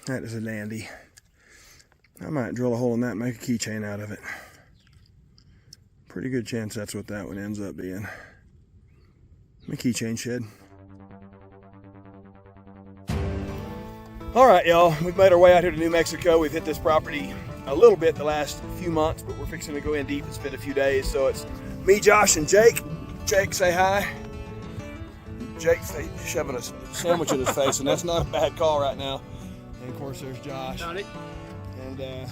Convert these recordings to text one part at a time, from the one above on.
That is a dandy. I might drill a hole in that and make a keychain out of it. Pretty good chance that's what that one ends up being. My keychain shed. All right, y'all, we've made our way out here to New Mexico. We've hit this property a little bit the last few months, but we're fixing to go in deep and spend a few days. So it's me, Josh, and Jake. Jake, say hi. Jake's shoving a sandwich in his face, and that's not a bad call right now. And of course, there's Josh. Howdy. And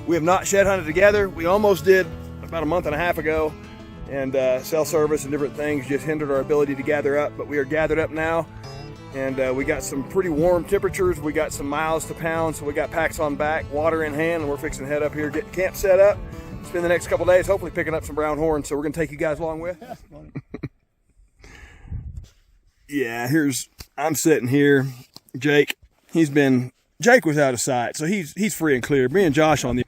we have not shed hunted together. We almost did about a month and a half ago, and cell service and different things just hindered our ability to gather up, but we are gathered up now. And we got some pretty warm temperatures. We got some miles to pound, so we got packs on back, water in hand, and we're fixing to head up here, get camp set up, spend the next couple days hopefully picking up some brown horn. So we're gonna take you guys along with. Yeah, I'm sitting here. Jake, Jake was out of sight, so he's free and clear. Me and Josh on the.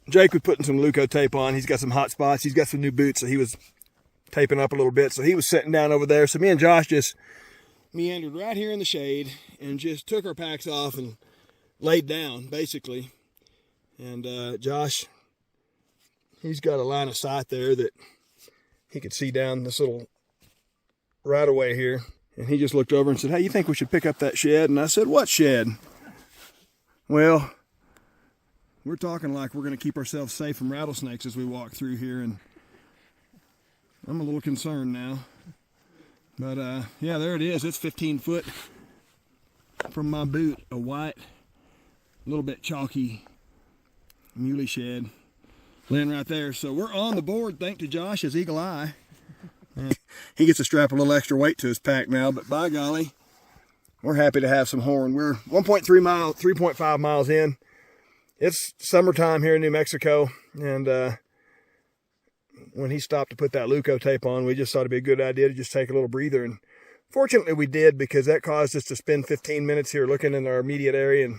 Jake was putting some Luco tape on. He's got some hot spots. He's got some new boots, so he was taping up a little bit. So he was sitting down over there. So me and Josh just meandered right here in the shade and just took our packs off and laid down, basically. And Josh, he's got a line of sight there that he could see down this little right away here. And he just looked over and said, "Hey, you think we should pick up that shed?" And I said, "What shed?" Well, we're talking like we're going to keep ourselves safe from rattlesnakes as we walk through here, and I'm a little concerned now. But yeah, there it is. It's 15 foot from my boot, a white, a little bit chalky muley shed laying right there. So we're on the board, thanks to Josh's eagle eye. He gets to strap a little extra weight to his pack now, but by golly, we're happy to have some horn. We're 3.5 miles in. It's summertime here in New Mexico, and when he stopped to put that Luco tape on, we just thought it'd be a good idea to just take a little breather. And fortunately we did, because that caused us to spend 15 minutes here looking in our immediate area and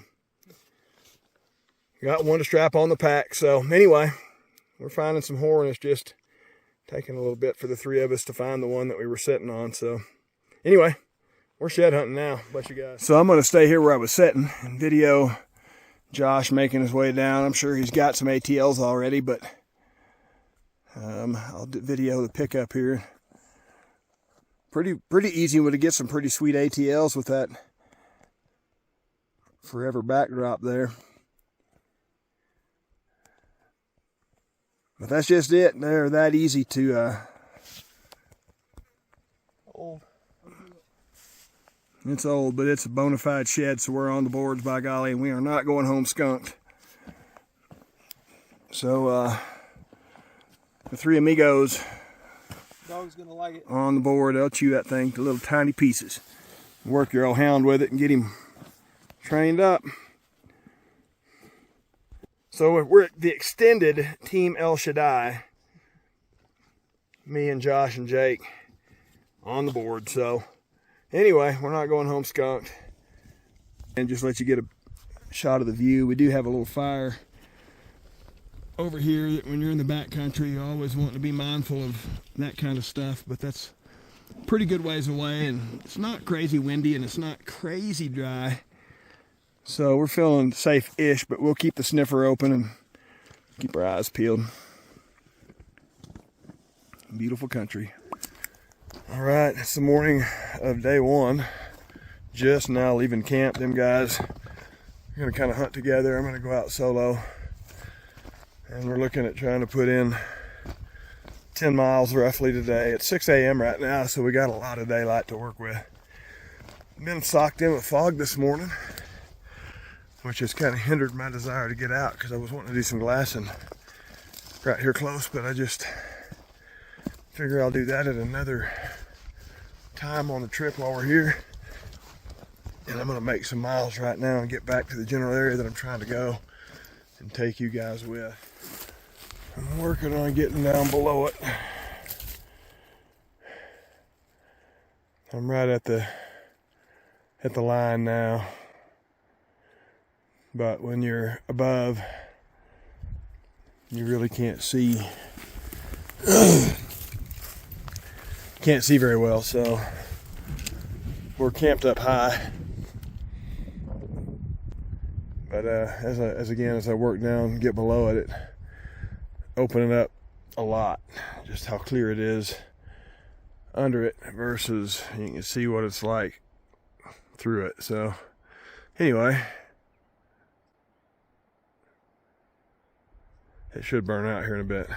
got one to strap on the pack. So anyway, we're finding some horn. It's just taking a little bit for the three of us to find the one that we were sitting on. So anyway, we're shed hunting now. Bless you guys. So I'm going to stay here where I was sitting and video Josh making his way down. I'm sure he's got some ATLs already, but I'll video the pickup here. Pretty easy to get some pretty sweet ATLs with that forever backdrop there. But that's just it. They're that easy to old. It's old, but it's a bona fide shed, so we're on the boards, by golly, and we are not going home skunked. So the three amigos, Dog's gonna like it. On the board, they'll chew that thing to little tiny pieces. Work your old hound with it and get him trained up. So we're at the extended Team El Shaddai. Me and Josh and Jake on the board. So anyway, we're not going home skunked. And just let you get a shot of the view. We do have a little fire over here that when you're in the back country, you always want to be mindful of that kind of stuff. But that's pretty good ways away, and it's not crazy windy and it's not crazy dry. So we're feeling safe-ish, but we'll keep the sniffer open and keep our eyes peeled. Beautiful country. All right, it's the morning of day one. Just now leaving camp. Them guys are gonna kind of hunt together. I'm gonna go out solo. And we're looking at trying to put in 10 miles roughly today. It's 6 a.m. right now, so we got a lot of daylight to work with. Been socked in with fog this morning, which has kind of hindered my desire to get out, because I was wanting to do some glassing right here close, but I just figure I'll do that at another time on the trip while we're here. And I'm gonna make some miles right now and get back to the general area that I'm trying to go and take you guys with. I'm working on getting down below it. I'm right at the line now. But when you're above, you really can't see. Can't see very well, so we're camped up high. But as I work down, get below it, it opening up a lot. Just how clear it is under it versus you can see what it's like through it. So anyway, it should burn out here in a bit.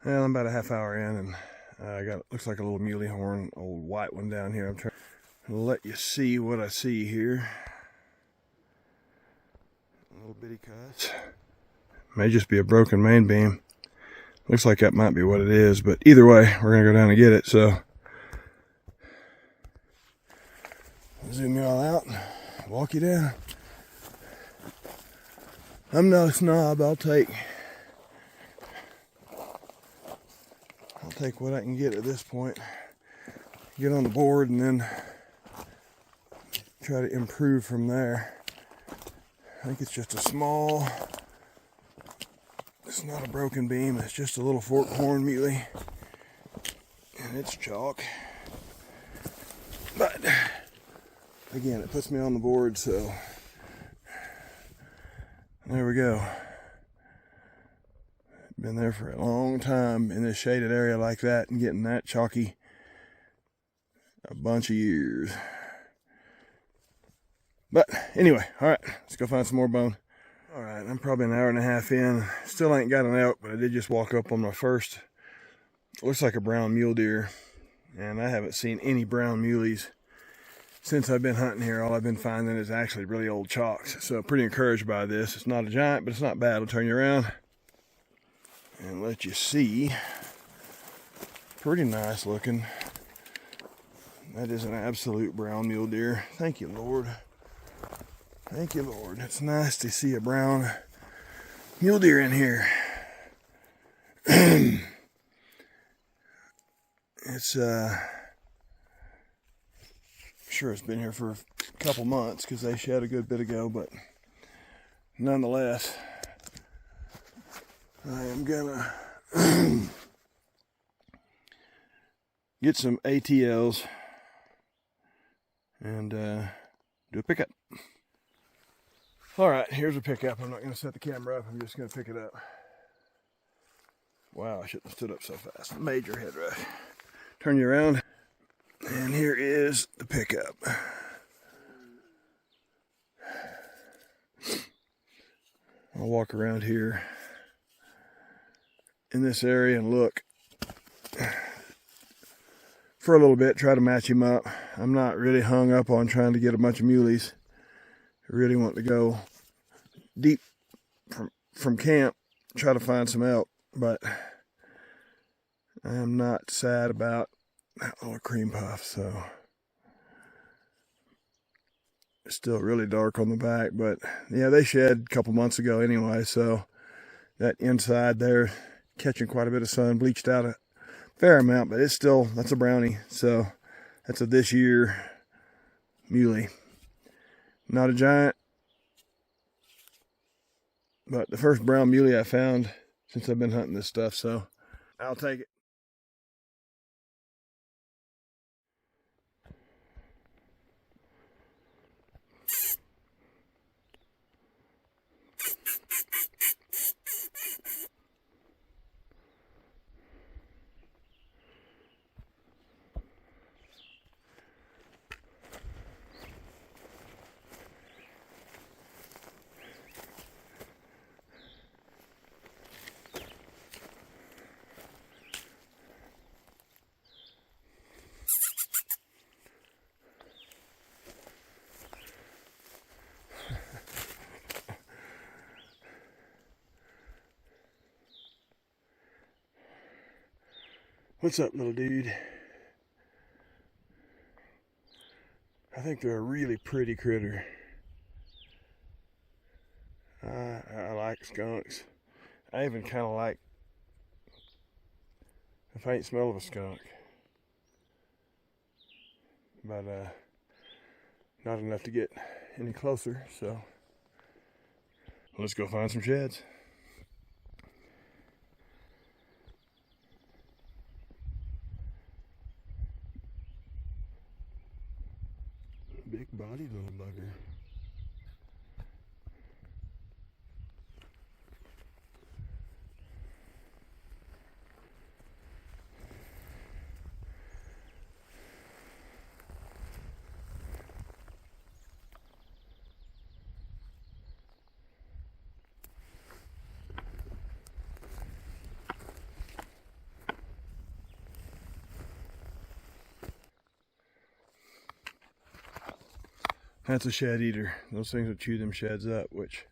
Well, I'm about a half hour in, and I got, looks like a little muley horn, old white one down here. I'm trying to let you see what I see here. A little bitty cuss. May just be a broken main beam. Looks like that might be what it is, but either way, we're gonna go down and get it. So zoom you all out, walk you down. I'm no snob. I'll take what I can get at this point. Get on the board and then try to improve from there. I think it's just a small, it's not a broken beam, it's just a little fork horn muley. And it's chalk. But again, it puts me on the board, so there we go. Been there for a long time in this shaded area like that and getting that chalky a bunch of years. But anyway, all right, let's go find some more bone. All right, I'm probably an hour and a half in. Still ain't got an elk, but I did just walk up on my first, looks like a brown mule deer. And I haven't seen any brown muleys since I've been hunting here. All I've been finding is actually really old chalks. So pretty encouraged by this. It's not a giant, but it's not bad. I'll turn you around and let you see. Pretty nice looking. That is an absolute brown mule deer. Thank you, Lord. Thank you, Lord. It's nice to see a brown mule deer in here. It's sure it's been here for a couple months because they shed a good bit ago, but nonetheless, I am gonna get some ATLs and do a pickup. All right, here's a pickup. I'm not gonna set the camera up. I'm just gonna pick it up. Wow, I shouldn't have stood up so fast. Major head rush. Turn you around, and here is the pickup. I'll walk around here in this area and look for a little bit, try to match him up. I'm not really hung up on trying to get a bunch of muleys. I really want to go deep from camp, try to find some elk, but I am not sad about that little cream puff. So it's still really dark on the back, but yeah, they shed a couple months ago anyway, so that inside there catching quite a bit of sun, bleached out a fair amount, but it's still, that's a brownie. So that's a this year muley. Not a giant, but the first brown muley I found since I've been hunting this stuff, so I'll take it. What's up, little dude? I think they're a really pretty critter. I like skunks. I even kind of like the faint smell of a skunk. But not enough to get any closer, so let's go find some sheds. Big bodied little bugger. That's a shed eater. Those things will chew them sheds up, which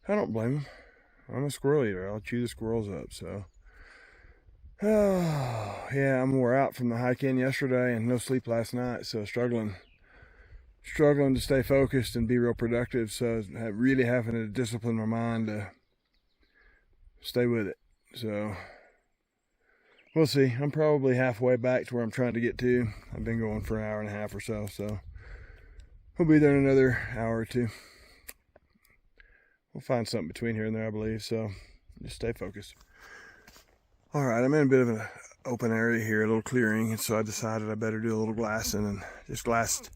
I don't blame them. I'm a squirrel eater. I'll chew the squirrels up, so. Oh, yeah, I'm wore out from the hike in yesterday and no sleep last night, so struggling to stay focused and be real productive, so really having to discipline my mind to stay with it. So we'll see. I'm probably halfway back to where I'm trying to get to. I've been going for an hour and a half or so, so we'll be there in another hour or two. We'll find something between here and there, I believe, so just stay focused. All right, I'm in a bit of an open area here, a little clearing, and so I decided I better do a little glassing and just glassed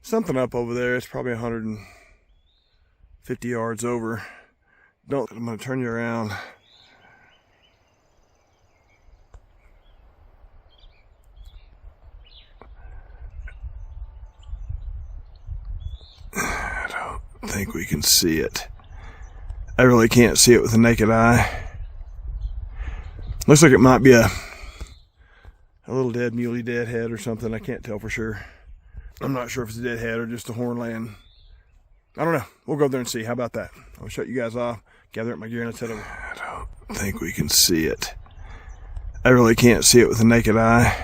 something up over there. It's probably 150 yards over. I'm going to turn you around. I don't think we can see it. I really can't see it with the naked eye. Looks like it might be a little dead muley deadhead or something. I can't tell for sure. I'm not sure if it's a deadhead or just a horn laying. I don't know. We'll go there and see. How about that? I'll shut you guys off, gather up my gear, and let's head over. I don't think we can see it. I really can't see it with the naked eye.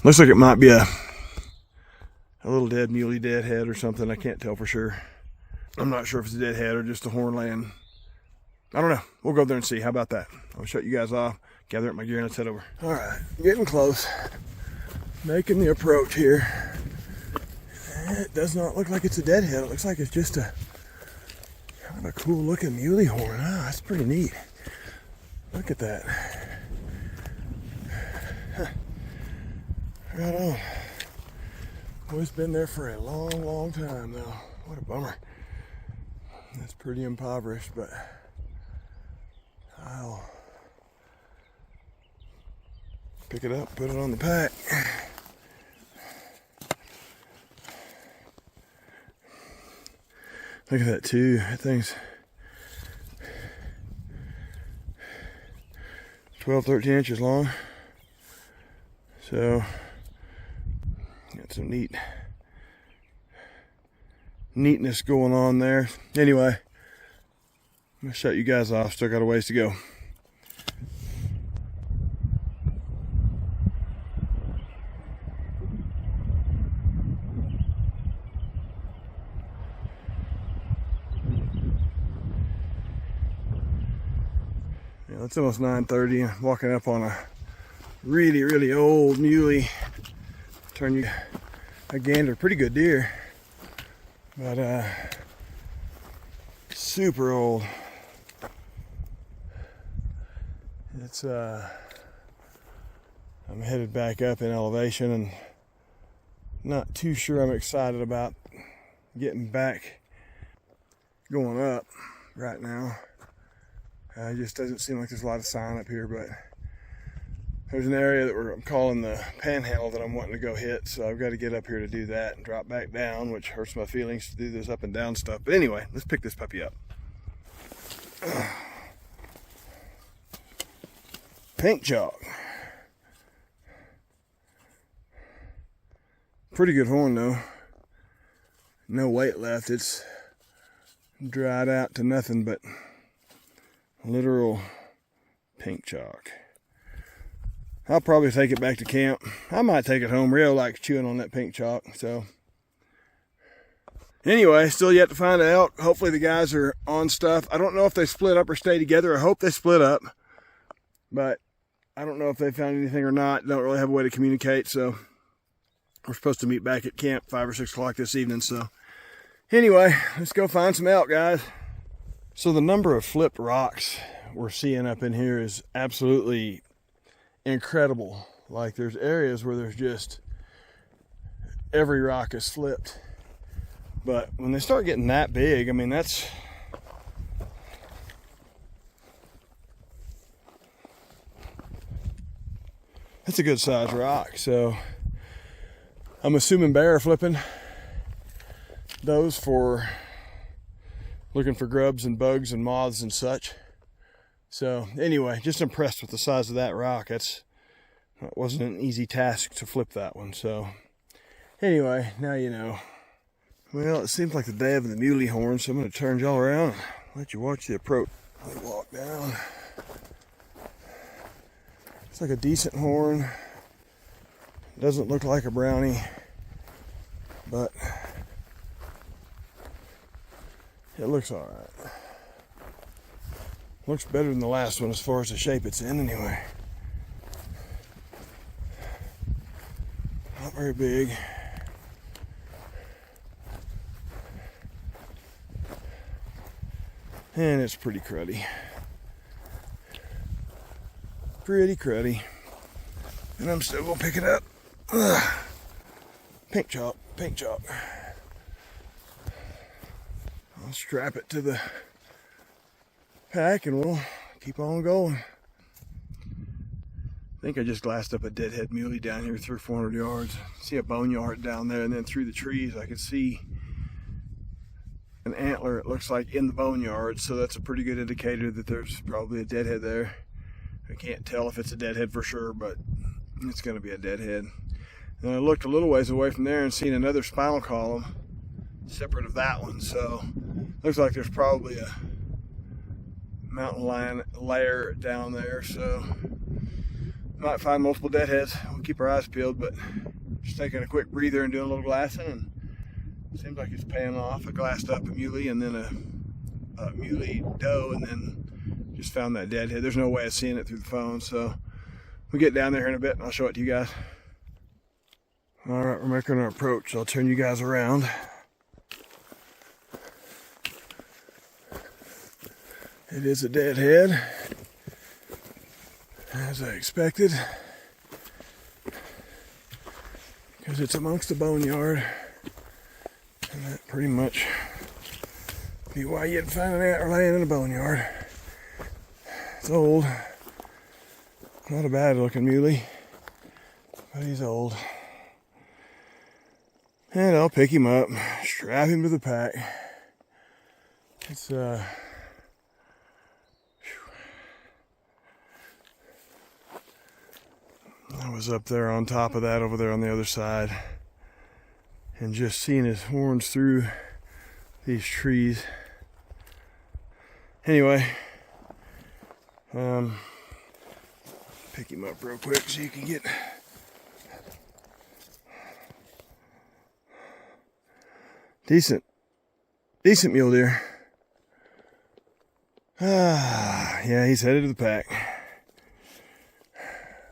Looks like it might be a little dead muley deadhead or something. I can't tell for sure. I'm not sure if it's a deadhead or just a horn laying. I don't know. We'll go there and see. How about that? I'll shut you guys off, gather up my gear, and let's head over. All right, getting close. Making the approach here. It does not look like it's a deadhead. It looks like it's just a kind of a cool looking muley horn. Ah, that's pretty neat. Look at that. Huh. Right on. Well, it's been there for a long, long time though. What a bummer. That's pretty impoverished, but I'll pick it up, put it on the pack. Look at that too. That thing's 12, 13 inches long. So got some neatness going on there. Anyway, I'm gonna shut you guys off. Still got a ways to go. Yeah, it's almost 9:30. I'm walking up on a really, really old muley. Turn you a gander, pretty good deer, but super old. It's I'm headed back up in elevation and not too sure I'm excited about getting back going up right now. It just doesn't seem like there's a lot of sign up here, but there's an area that I'm calling the panhandle that I'm wanting to go hit, so I've got to get up here to do that and drop back down, which hurts my feelings to do this up and down stuff. But anyway, let's pick this puppy up. Pink chalk. Pretty good horn though. No weight left. It's dried out to nothing but literal pink chalk. I'll probably take it back to camp. I might take it home. Rio likes chewing on that pink chalk, so. Anyway, still yet to find out. Hopefully the guys are on stuff. I don't know if they split up or stay together. I hope they split up, but I don't know if they found anything or not. Don't really have a way to communicate, so we're supposed to meet back at camp 5 or 6 o'clock this evening, so. Anyway, let's go find some elk, guys. So the number of flipped rocks we're seeing up in here is absolutely incredible. Like there's areas where there's just every rock is flipped, but when they start getting that big, I mean that's a good size rock. So I'm assuming bear are flipping those for looking for grubs and bugs and moths and such. So anyway, just impressed with the size of that rock. That wasn't an easy task to flip that one. So Anyway, now you know. Well, it seems like the day of the muley horn, so I'm going to turn y'all around and let you watch the approach. Let me walk down. It's like a decent horn. Doesn't look like a brownie, but it looks alright. Looks better than the last one as far as the shape it's in anyway. Not very big. And it's pretty cruddy. Pretty cruddy. And I'm still gonna pick it up. Ugh. Pink chalk, pink chalk. I'll strap it to the pack and we'll keep on going. I think I just glassed up a deadhead muley down here 300 or 400 yards. See a boneyard down there, and then through the trees I could see an antler, it looks like, in the boneyard, so that's a pretty good indicator that there's probably a deadhead there. I can't tell if it's a deadhead for sure, but it's going to be a deadhead. And I looked a little ways away from there and seen another spinal column separate of that one, so looks like there's probably a mountain lion lair down there, so might find multiple deadheads. We'll keep our eyes peeled, but just taking a quick breather and doing a little glassing, and it seems like it's paying off. I glassed up a muley and then a muley doe, and then just found that deadhead. There's no way of seeing it through the phone, so we'll get down there in a bit and I'll show it to you guys. All right, we're making our approach. I'll turn you guys around. It is a deadhead, as I expected, because it's amongst the boneyard, and that pretty much be why you'd find an antler laying in a boneyard. It's old, not a bad looking muley, but he's old. And I'll pick him up, strap him to the pack. It's I was up there on top of that over there on the other side, and just seeing his horns through these trees. Anyway, pick him up real quick so you can get decent mule deer. Yeah, he's headed to the pack.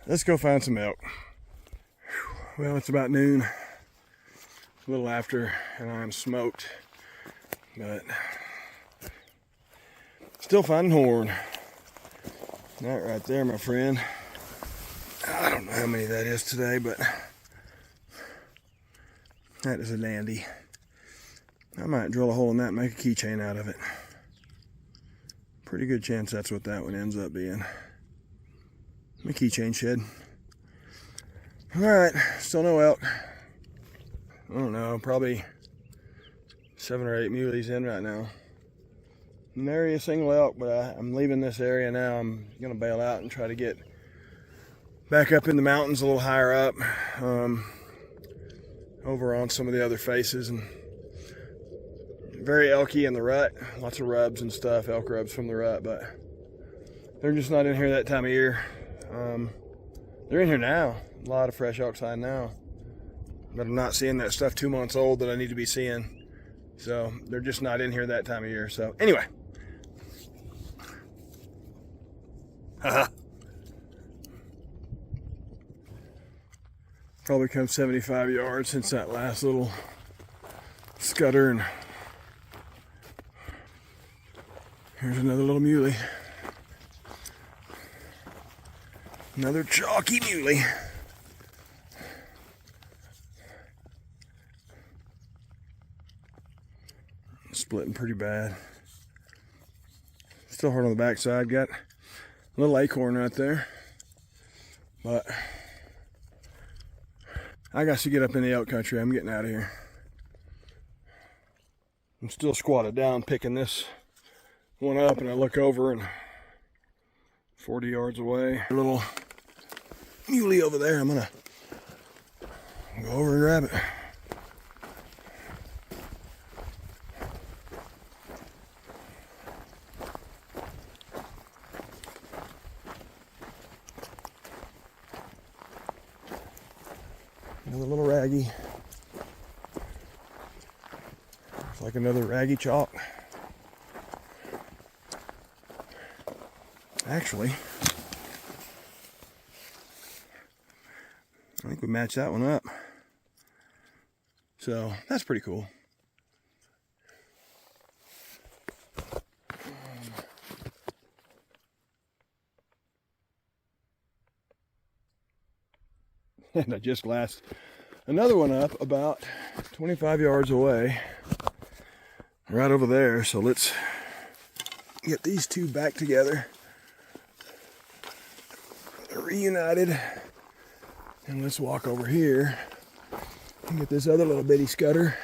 Let's go find some elk. Well, it's about noon, a little after, and I'm smoked, but still finding horn. That right there, my friend. I don't know how many that is today, but that is a dandy. I might drill a hole in that and make a keychain out of it. Pretty good chance that's what that one ends up being. My keychain shed. Alright, still no elk. I don't know, probably 7 or 8 muleys in right now. Nary a single elk, but I'm leaving this area now. I'm going to bail out and try to get back up in the mountains a little higher up. Over on some of the other faces, and very elky in the rut. Lots of rubs and stuff, elk rubs from the rut, but they're just not in here that time of year. They're in here now. A lot of fresh elk sign now, but I'm not seeing that stuff 2 months old that I need to be seeing. So they're just not in here that time of year. So anyway, probably come 75 yards since that last little scutter, and here's another little muley. Another chalky muley. Splitting pretty bad. Still hard on the backside. Got a little acorn right there. But I got to get up in the elk country. I'm getting out of here. I'm still squatted down picking this one up, and I look over and 40 yards away, a little muley over there. I'm gonna go over and grab it. Another little raggy. It's like another raggy chalk. Actually, I think we matched that one up. So that's pretty cool. And I just glassed another one up about 25 yards away, right over there. So let's get these two back together. They're reunited. And let's walk over here and get this other little bitty scudder.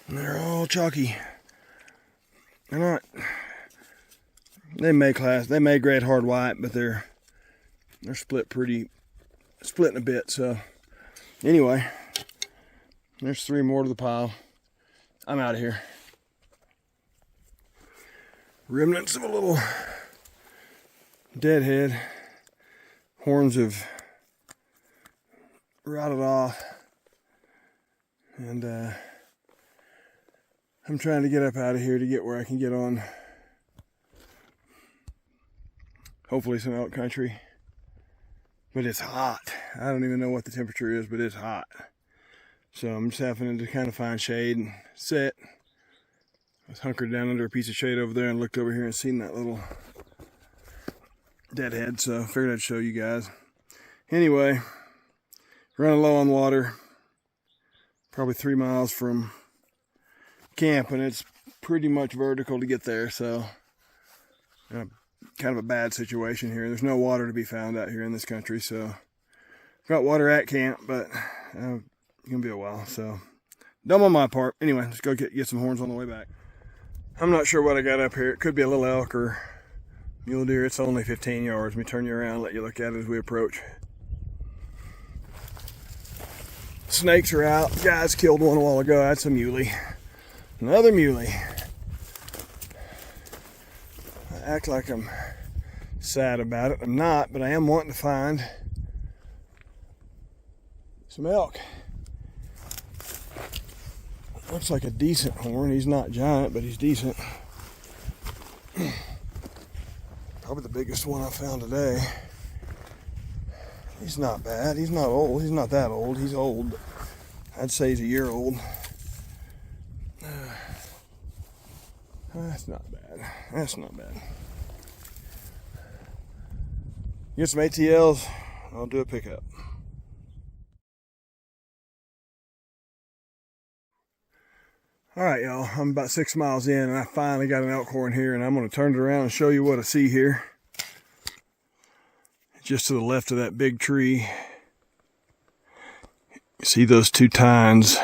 And they're all chalky. They're not. They may grade hard white, but they're split in a bit. So anyway, there's 3 more to the pile. I'm out of here. Remnants of a little deadhead. Horns have rotted off, and I'm trying to get up out of here to get where I can get on hopefully some elk country. But it's hot. I don't even know what the temperature is, but it's hot. So I'm just having to kind of find shade and sit. I was hunkered down under a piece of shade over there and looked over here and seen that little deadhead. So I figured I'd show you guys. Anyway, running low on water. Probably 3 miles from camp, and it's pretty much vertical to get there. So kind of a bad situation here. There's no water to be found out here in this country, so got water at camp, but it's gonna be a while. So dumb on my part. Anyway, let's go get some horns on the way back. I'm not sure what I got up here. It could be a little elk or mule deer. It's only 15 yards. Let me turn you around and let you look at it as we approach. Snakes are out. Guys killed one a while ago. That's a muley. Another muley. I act like I'm sad about it. I'm not, but I am wanting to find some elk. Looks like a decent horn. He's not giant, but he's decent. Probably the biggest one I found today. He's not bad. He's not old. He's not that old. He's old, but I'd say he's a year old. That's not bad. That's not bad. Get some ATLs. I'll do a pickup. All right, y'all. I'm about 6 miles in, and I finally got an elk horn here, and I'm going to turn it around and show you what I see here. Just to the left of that big tree. You see those 2 tines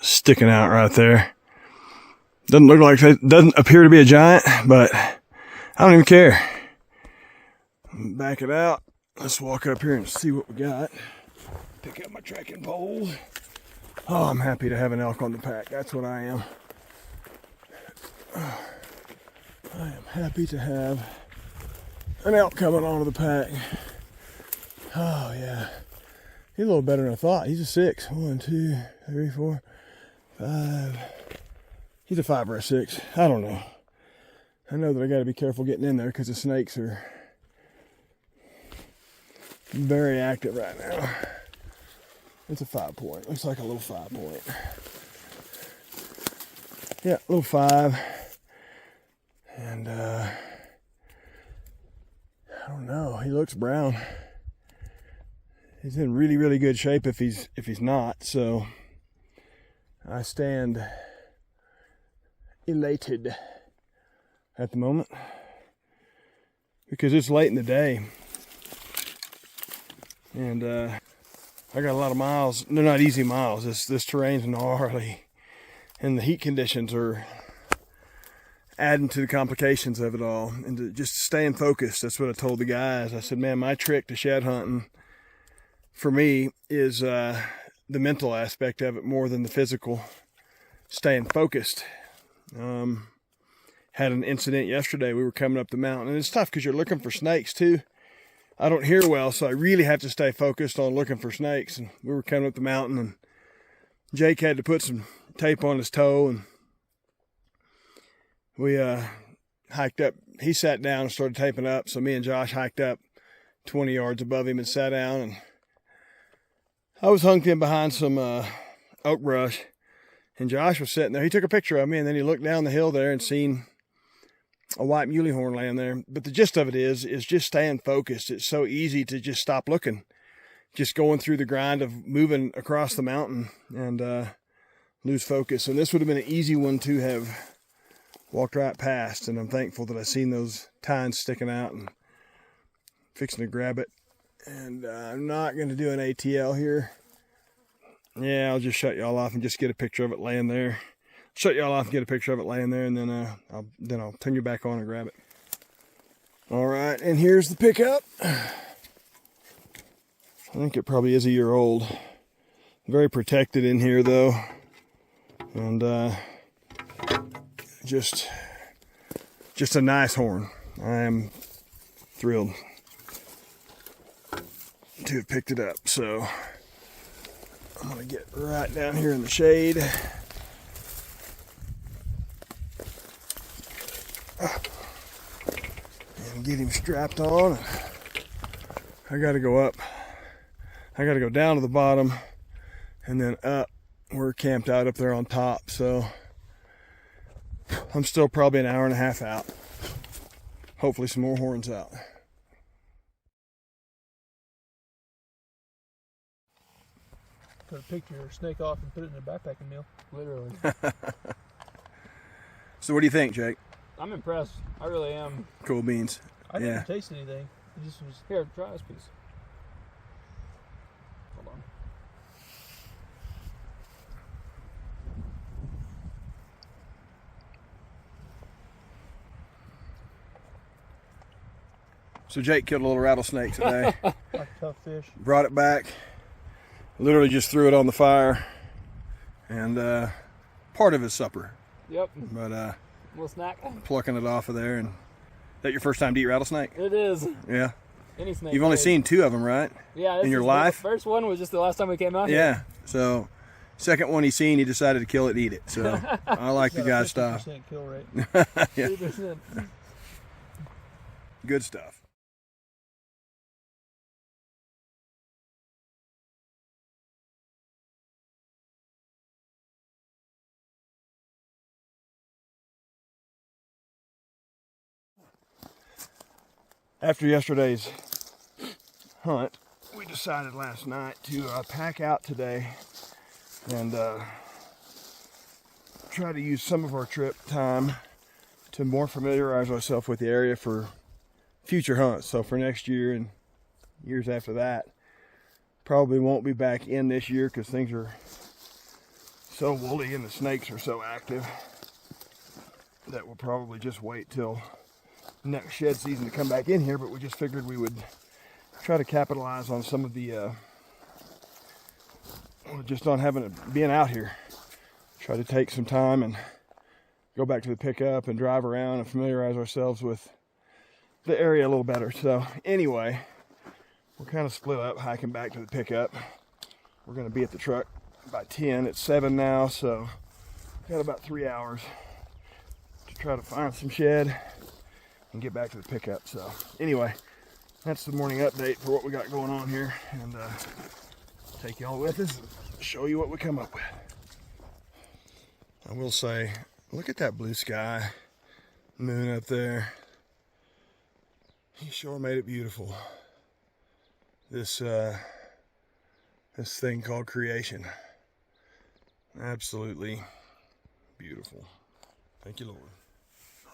sticking out right there. Doesn't look like it, doesn't appear to be a giant, but I don't even care. Back it out. Let's walk up here and see what we got. Pick up my trekking pole. Oh, I'm happy to have an elk on the pack. That's what I am. I am happy to have an elk coming onto the pack. Oh yeah. He's a little better than I thought. He's a 6. 1, 2, 3, 4, 5. He's a 5 or a 6. I don't know. I know that I got to be careful getting in there because the snakes are very active right now. It's a 5 point. Looks like a little 5 point. Yeah, little 5. And I don't know. He looks brown. He's in really, really good shape if he's not. So I stand elated at the moment because it's late in the day, and I got a lot of miles. They're not easy miles. This terrain's gnarly, and the heat conditions are adding to the complications of it all. And just staying focused. That's what I told the guys. I said, man, my trick to shed hunting for me is the mental aspect of it more than the physical. Staying focused. Had an incident yesterday. We were coming up the mountain, and it's tough because you're looking for snakes too. I don't hear well, so I really have to stay focused on looking for snakes. And we were coming up the mountain, and Jake had to put some tape on his toe, and we hiked up. He sat down and started taping up, so me and Josh hiked up 20 yards above him and sat down, and I was hung in behind some oak brush, and Josh was sitting there. He took a picture of me, and then he looked down the hill there and seen a white muley horn laying there. But the gist of it is just staying focused. It's so easy to just stop looking, just going through the grind of moving across the mountain and lose focus. And this would have been an easy one to have walked right past, and I'm thankful that I seen those tines sticking out and fixing to grab it. And I'm not going to do an ATL here. Yeah, I'll just shut y'all off and just get a picture of it laying there. Shut y'all off and get a picture of it laying there, and then I'll turn you back on and grab it. All right, and here's the pickup. I think it probably is a year old. Very protected in here though, and just a nice horn. I am thrilled to have picked it up. So I'm gonna get right down here in the shade. And get him strapped on. I gotta go up. I gotta go down to the bottom and then up. We're camped out up there on top, so I'm still probably an hour and a half out. Hopefully some more horns out. Could have picked your snake off and put it in a backpacking meal. Literally. So what do you think, Jake? I'm impressed. I really am. Cool beans. I didn't taste anything. It just was. Here, try this piece. Hold on. So Jake killed a little rattlesnake today. Like tough fish. Brought it back. Literally just threw it on the fire. And part of his supper. Yep. But Little snack. plucking it off of there. And that your first time to eat rattlesnake? It is. Yeah. Any snake. You've only taste. seen 2 of them, right? Yeah. in your the life? first one was just the last time we came out here. Yeah. So second one he seen, he decided to kill it and eat it. So I like the guy's style. 50% kill rate. Yeah. 3%. Good stuff. After yesterday's hunt, we decided last night to pack out today and try to use some of our trip time to more familiarize ourselves with the area for future hunts. So for next year and years after that, probably won't be back in this year because things are so woolly and the snakes are so active that we'll probably just wait till next shed season to come back in here. But we just figured we would try to capitalize on some of the just on having it being out here. Try to take some time and go back to the pickup and drive around and familiarize ourselves with the area a little better. So anyway, we're kind of split up hiking back to the pickup. We're going to be at the truck by 10. It's 7 now, so got about 3 hours to try to find some shed and get back to the pickup. So anyway, that's the morning update for what we got going on here, and take y'all with us and show you what we come up with. I will say, look at that blue sky, moon up there. He sure made it beautiful. This thing called creation. Absolutely beautiful. Thank you, Lord.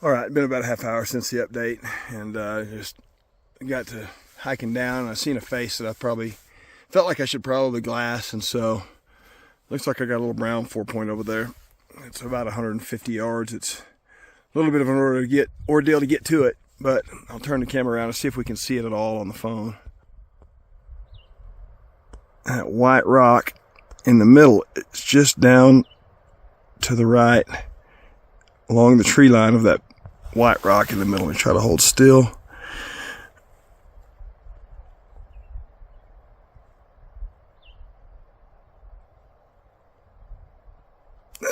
All right, been about a half hour since the update, and just got to hiking down, and I seen a face that I probably felt like I should probably glass, and so looks like I got a little brown 4-point over there. It's about 150 yards. It's a little bit of an ordeal to get to it, but I'll turn the camera around and see if we can see it at all on the phone. that white rock in the middle. It's just down to the right along the tree line of that white rock in the middle. We try to hold still.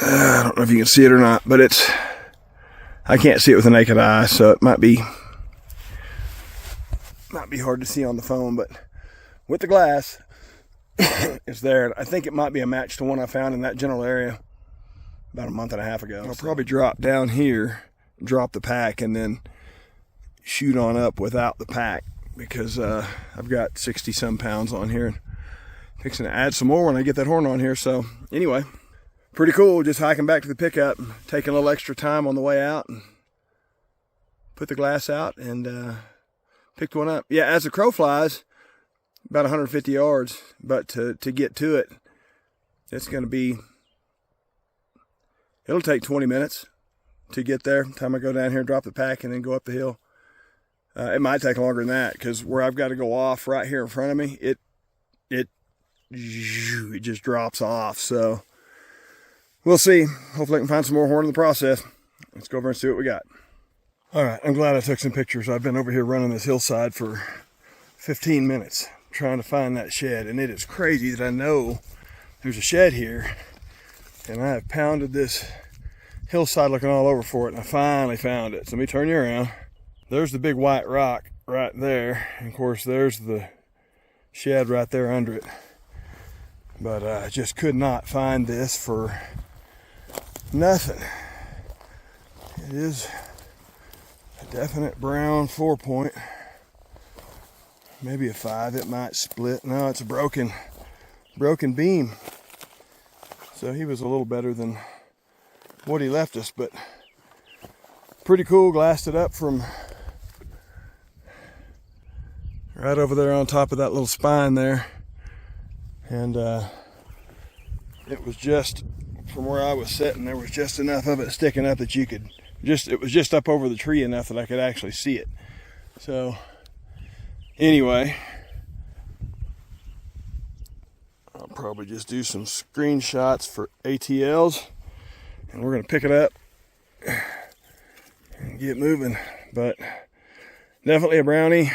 I don't know if you can see it or not, but I can't see it with the naked eye, so it might be hard to see on the phone, but with the glass, it's there. I think it might be a match to one I found in that general area about a month and a half ago. I'll probably drop down here, drop the pack, and then shoot on up without the pack, because I've got 60 some pounds on here and fixing to add some more when I get that horn on here. So anyway, pretty cool, just hiking back to the pickup, taking a little extra time on the way out, and put the glass out and picked one up. Yeah, as the crow flies, about 150 yards, but to get to it, it's going to be, it'll take 20 minutes to get there. Time I go down here, drop the pack, and then go up the hill. It might take longer than that, because where I've got to go off right here in front of me, it just drops off. So we'll see. Hopefully I can find some more horn in the process. Let's go over and see what we got. All right, I'm glad I took some pictures. I've been over here running this hillside for 15 minutes trying to find that shed, and it is crazy that I know there's a shed here, and I have pounded this hillside looking all over for it, and I finally found it. So let me turn you around. There's the big white rock right there, and of course there's the shed right there under it. But I just could not find this for nothing. It is a definite brown 4-point, maybe a 5. It might split. No, it's a broken beam. So he was a little better than what he left us, but pretty cool. Glassed it up from right over there on top of that little spine there, and it was just from where I was sitting, there was just enough of it sticking up that you could it was just up over the tree enough that I could actually see it. So anyway, I'll probably just do some screenshots for ATLs, and we're gonna pick it up and get moving. But definitely a brownie,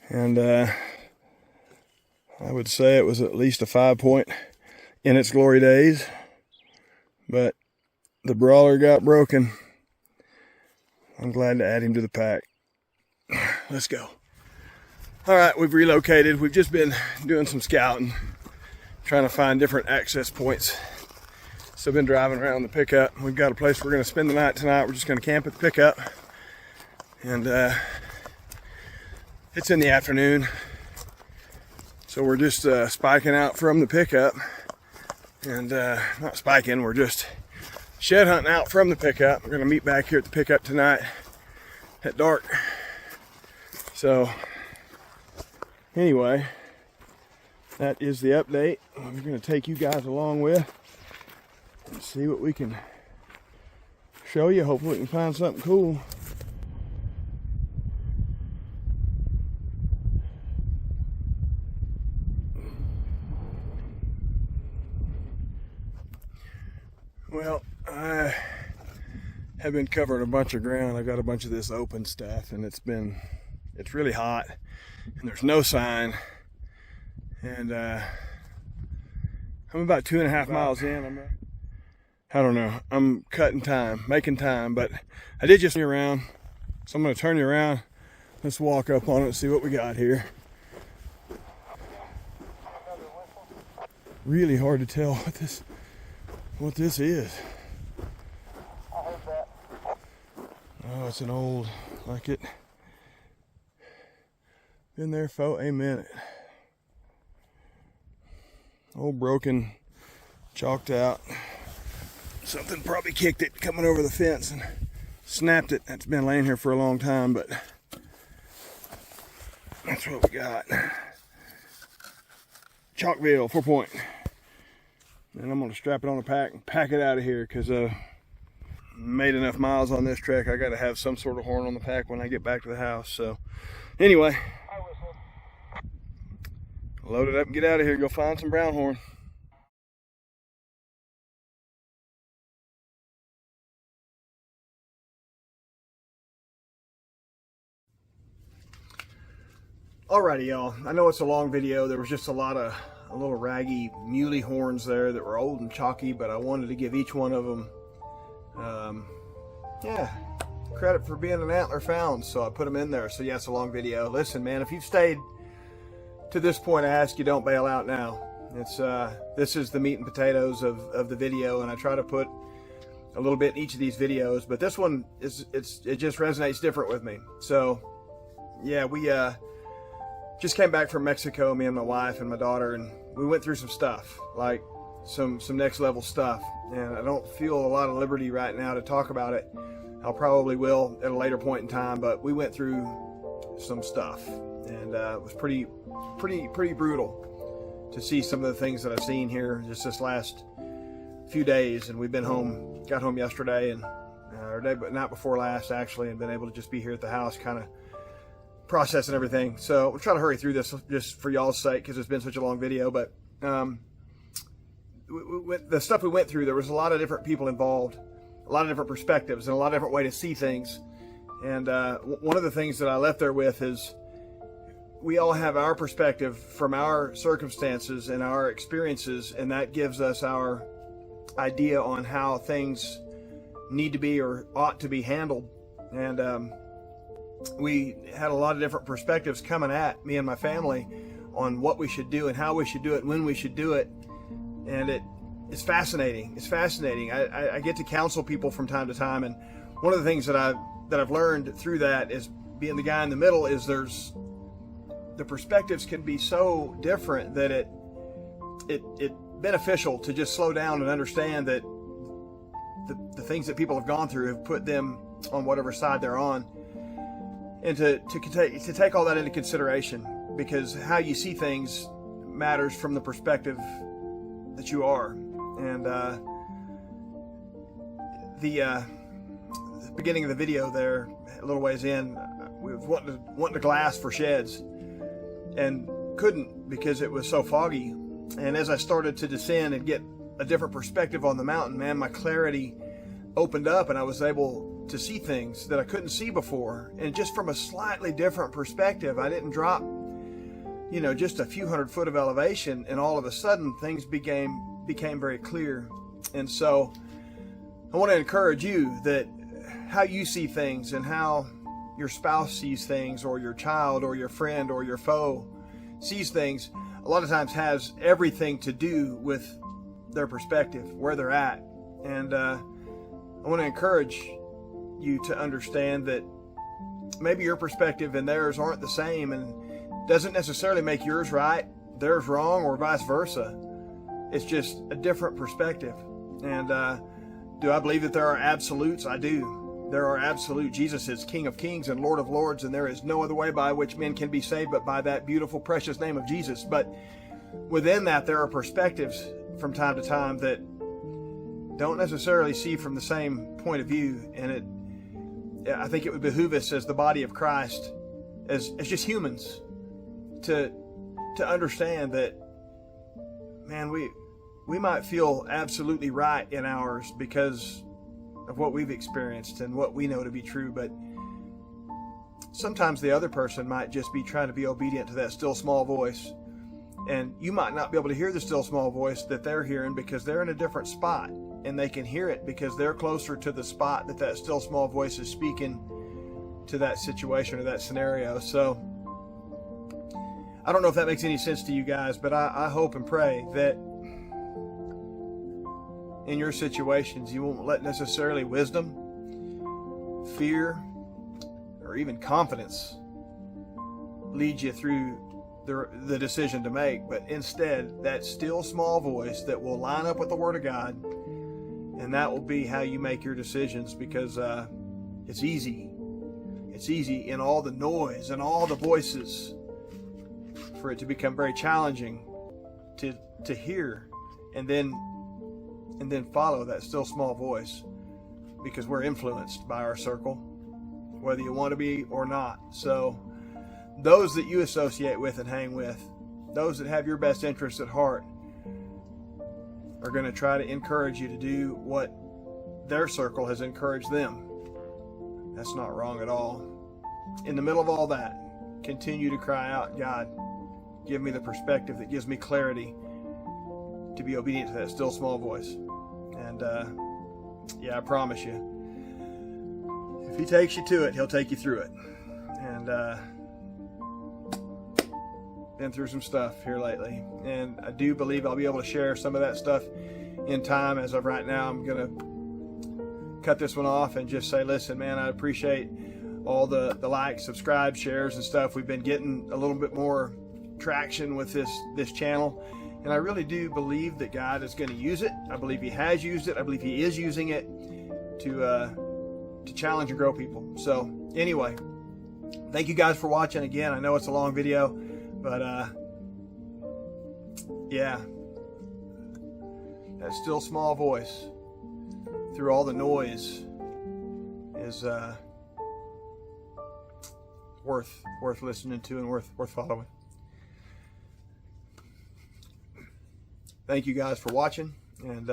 and I would say it was at least a 5-point in its glory days, but the brawler got broken. I'm glad to add him to the pack. Let's go. All right, we've relocated. We've just been doing some scouting, trying to find different access points. So I've been driving around the pickup. We've got a place we're going to spend the night tonight. We're just going to camp at the pickup, and it's in the afternoon, so we're just spiking out from the pickup, and not spiking, we're just shed hunting out from the pickup. We're going to meet back here at the pickup tonight at dark. So anyway, that is the update. We're going to take you guys along with and see what we can show you. Hopefully we can find something cool. Well, I have been covering a bunch of ground. I've got a bunch of this open stuff, and it's really hot, and there's no sign. And I'm about 2.5 miles in. I don't know. I'm cutting time, making time, but I did just turn around. So I'm going to turn you around. Let's walk up on it and see what we got here. Really hard to tell what this is. Oh, it's an old, like it been there for a minute. Old broken, chalked out. Something probably kicked it coming over the fence and snapped it. That's been laying here for a long time, but that's what we got. Chalkville, 4-point. And I'm gonna strap it on a pack and pack it out of here, because made enough miles on this trek. I gotta have some sort of horn on the pack when I get back to the house. So anyway, load it up and get out of here. Go find some brown horn. Alrighty, y'all. I know it's a long video. There was just a little raggy muley horns there that were old and chalky, but I wanted to give each one of them, credit for being an antler found. So I put them in there. So yeah, it's a long video. Listen, man, if you've stayed to this point, I ask you don't bail out now. This is the meat and potatoes of the video, and I try to put a little bit in each of these videos, but this one it just resonates different with me. So yeah, we just came back from Mexico, me and my wife and my daughter, and we went through some stuff, like some next level stuff, and I don't feel a lot of liberty right now to talk about it. I'll probably will at a later point in time, but we went through some stuff, and it was pretty brutal to see some of the things that I've seen here just this last few days. And we've been home, got home yesterday, and or day but not before last actually, and been able to just be here at the house kind of processing everything. So we'll try to hurry through this just for y'all's sake because it's been such a long video. But the stuff we went through, there was a lot of different people involved, a lot of different perspectives, and a lot of different ways to see things. And one of the things that I left there with is we all have our perspective from our circumstances and our experiences, and that gives us our idea on how things need to be or ought to be handled. And we had a lot of different perspectives coming at me and my family on what we should do and how we should do it and when we should do it. And it's fascinating. It's fascinating. I get to counsel people from time to time, and one of the things that I've learned through that is being the guy in the middle is the perspectives can be so different that it beneficial to just slow down and understand that the things that people have gone through have put them on whatever side they're on, and to take all that into consideration, because how you see things matters from the perspective that you are. And the beginning of the video there, a little ways in, we was wanting to glass for sheds and couldn't because it was so foggy. And as I started to descend and get a different perspective on the mountain, man, my clarity opened up and I was able to see things that I couldn't see before. And just from a slightly different perspective, I didn't drop, just a few 100 foot of elevation, and all of a sudden things became very clear. And so I want to encourage you that how you see things and how your spouse sees things, or your child or your friend or your foe sees things, a lot of times has everything to do with their perspective, where they're at. And I want to encourage you to understand that maybe your perspective and theirs aren't the same, and doesn't necessarily make yours right, theirs wrong, or vice versa. It's just a different perspective. And do I believe that there are absolutes? I do. There are absolute. Jesus is King of Kings and Lord of Lords, and there is no other way by which men can be saved but by that beautiful, precious name of Jesus. But within that, there are perspectives from time to time that don't necessarily see from the same point of view. And I think it would behoove us as the body of Christ, as just humans, to understand that, man, we might feel absolutely right in ours because of what we've experienced and what we know to be true, but sometimes the other person might just be trying to be obedient to that still small voice, and you might not be able to hear the still small voice that they're hearing because they're in a different spot, and they can hear it because they're closer to the spot that still small voice is speaking to that situation or that scenario. So I don't know if that makes any sense to you guys, but I hope and pray that in your situations, you won't let necessarily wisdom, fear, or even confidence lead you through the decision to make, but instead that still small voice that will line up with the Word of God, and that will be how you make your decisions, because it's easy. It's easy in all the noise and all the voices for it to become very challenging to hear and then follow that still small voice, because we're influenced by our circle, whether you want to be or not. So those that you associate with and hang with, those that have your best interests at heart are going to try to encourage you to do what their circle has encouraged them. That's not wrong at all. In the middle of all that, continue to cry out, God, give me the perspective that gives me clarity to be obedient to that still small voice. And yeah, I promise you, if he takes you to it, he'll take you through it. And been through some stuff here lately, and I do believe I'll be able to share some of that stuff in time. As of right now, I'm gonna cut this one off and just say, listen, man, I appreciate all the likes, subscribe, shares and stuff. We've been getting a little bit more traction with this channel, and I really do believe that God is going to use it. I believe he has used it. I believe he is using it to challenge and grow people. So anyway, thank you guys for watching again. I know it's a long video, but yeah, that still small voice through all the noise is worth listening to and worth following. Thank you guys for watching, and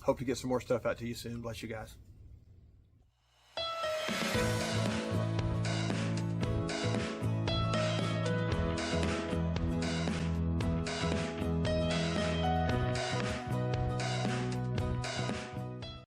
hope to get some more stuff out to you soon. Bless you guys.